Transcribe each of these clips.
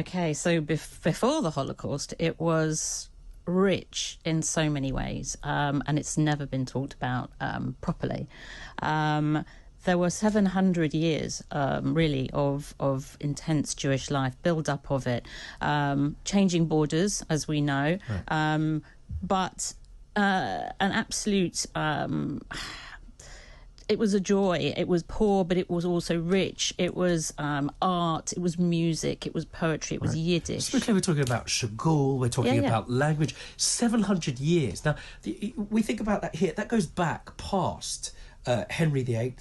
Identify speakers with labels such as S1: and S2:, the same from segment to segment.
S1: Okay, so before the Holocaust, it was rich in so many ways, and it's never been talked about properly. There were 700 years, really, of intense Jewish life, build-up of it, changing borders, as we know, right. But an absolute... it was a joy. It was poor, but it was also rich. It was art, it was music, it was poetry, it was Yiddish.
S2: Specifically, we're talking about Chagall, we're talking about language. 700 years. Now, we think about that here. That goes back past Henry VIII,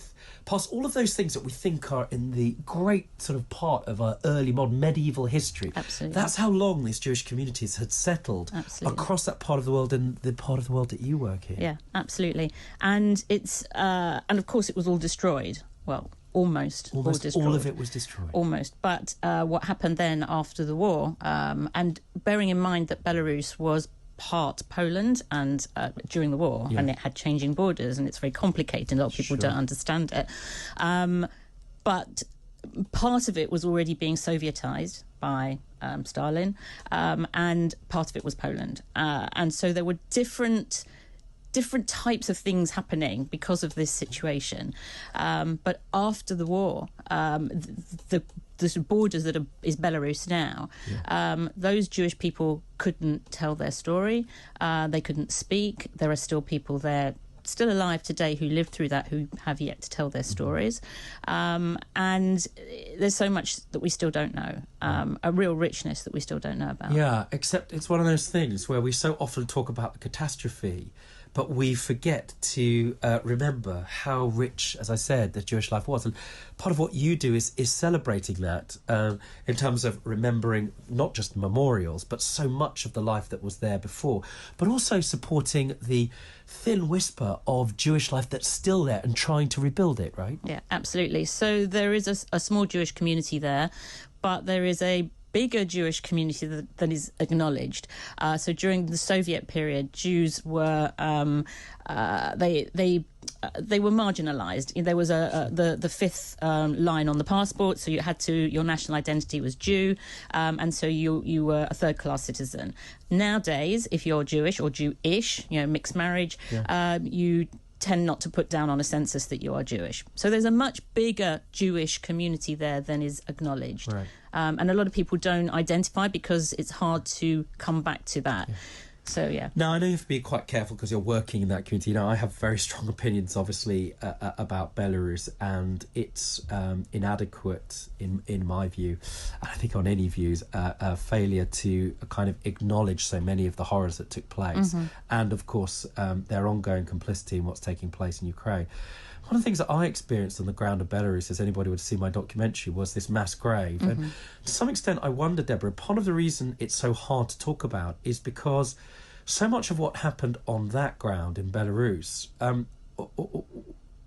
S2: past all of those things that we think are in the great sort of part of our early modern medieval history.
S1: Absolutely.
S2: That's how long these Jewish communities had settled across that part of the world and the part of the world that you work in.
S1: Yeah, absolutely. And it's and of course it was all destroyed. Well, almost all destroyed.
S2: All of it was destroyed.
S1: Almost. But what happened then after the war, and bearing in mind that Belarus was part Poland and during the war, and it had changing borders, and it's very complicated. A lot of people don't understand it. But part of it was already being Sovietized by Stalin, and part of it was Poland. And so there were different types of things happening because of this situation. But after the war, the borders that is Belarus now, those Jewish people couldn't tell their story. They couldn't speak. There are still people there, still alive today, who lived through that, who have yet to tell their stories. And there's so much that we still don't know, a real richness that we still don't know about.
S2: Yeah, except it's one of those things where we so often talk about the catastrophe, but we forget to remember how rich, as I said, the Jewish life was. And part of what you do is celebrating that in terms of remembering not just memorials, but so much of the life that was there before, but also supporting the thin whisper of Jewish life that's still there and trying to rebuild it, right?
S1: Yeah, absolutely. So there is a small Jewish community there, but there is a bigger Jewish community that is acknowledged. So during the Soviet period, Jews were they were marginalised. There was the fifth line on the passport, so your national identity was Jew, and so you were a third-class citizen. Nowadays, if you're Jewish or Jewish, mixed marriage, you tend not to put down on a census that you are Jewish. So there's a much bigger Jewish community there than is acknowledged.
S2: Right.
S1: And a lot of people don't identify because it's hard to come back to that. So, yeah.
S2: Now, I know you have to be quite careful because you're working in that community. I have very strong opinions, obviously, about Belarus and its inadequate, in my view, and I think on any views, failure to kind of acknowledge so many of the horrors that took place. And, of course, their ongoing complicity in what's taking place in Ukraine. One of the things that I experienced on the ground of Belarus, as anybody would see my documentary, was this mass grave. And to some extent, I wonder, Deborah, part of the reason it's so hard to talk about is because so much of what happened on that ground in Belarus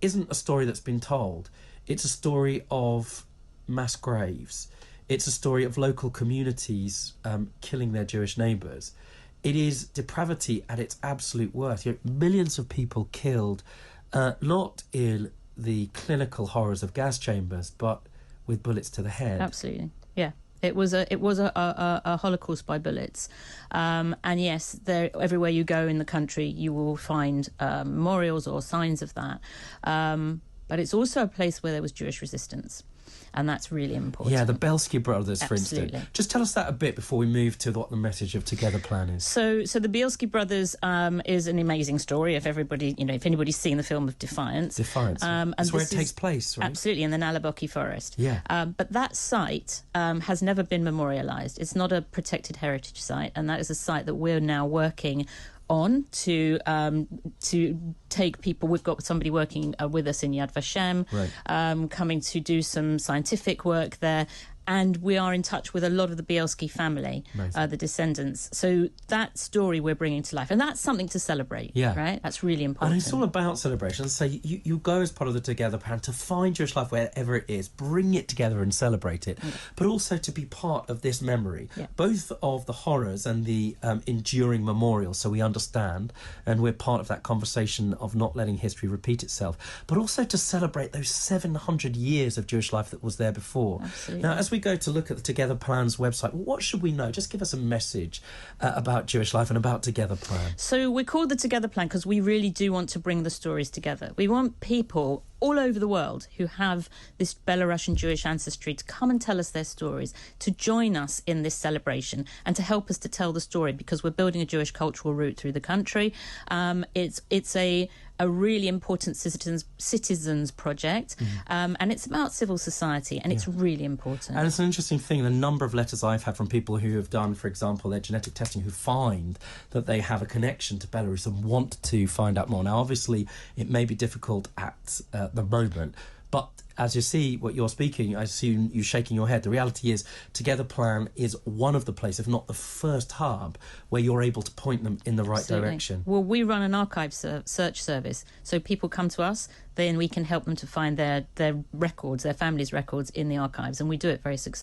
S2: isn't a story that's been told. It's a story of mass graves. It's a story of local communities killing their Jewish neighbours. It is depravity at its absolute worst. Millions of people killed, not in the clinical horrors of gas chambers, but with bullets to the head.
S1: Absolutely, yeah. It was a Holocaust by bullets, and yes, everywhere you go in the country, you will find memorials or signs of that. But it's also a place where there was Jewish resistance. And that's really important.
S2: Yeah, the Bielski brothers, for
S1: Absolutely.
S2: instance. Just tell us that a bit before we move to what the message of Together Plan is.
S1: So the Bielski brothers is an amazing story. If anybody's seen the film of Defiance.
S2: And that's where it takes place, right?
S1: Absolutely, in the Nalaboki forest.
S2: Yeah.
S1: But that site has never been memorialised. It's not a protected heritage site, and that is a site that we're now working on to take people. We've got somebody working with us in Yad Vashem, coming to do some scientific work there. And we are in touch with a lot of the Bielski family, the descendants. So that story we're bringing to life. And that's something to celebrate, right? That's really important.
S2: And it's all about celebration. So you go as part of the Together Plan to find Jewish life wherever it is, bring it together and celebrate it, but also to be part of this memory, both of the horrors and the enduring memorial, so we understand, and we're part of that conversation of not letting history repeat itself, but also to celebrate those 700 years of Jewish life that was there before.
S1: Absolutely.
S2: Now, as we go to look at the Together Plan's website, what should we know? Just give us a message about Jewish life and about Together Plan.
S1: So we're called the Together Plan because we really do want to bring the stories together. We want people all over the world who have this Belarusian Jewish ancestry to come and tell us their stories, to join us in this celebration and to help us to tell the story, because we're building a Jewish cultural route through the country. It's a really important citizens project, and it's about civil society, and it's really important.
S2: And it's an interesting thing, the number of letters I've had from people who have done, for example, their genetic testing, who find that they have a connection to Belarus and want to find out more. Now, obviously, it may be difficult at the moment, but as you see what you're speaking, I assume you're shaking your head. The reality is Together Plan is one of the places, if not the first hub, where you're able to point them in the right direction.
S1: Well, we run an archive search service, so people come to us, then we can help them to find their records, their family's records in the archives, and we do it very successfully.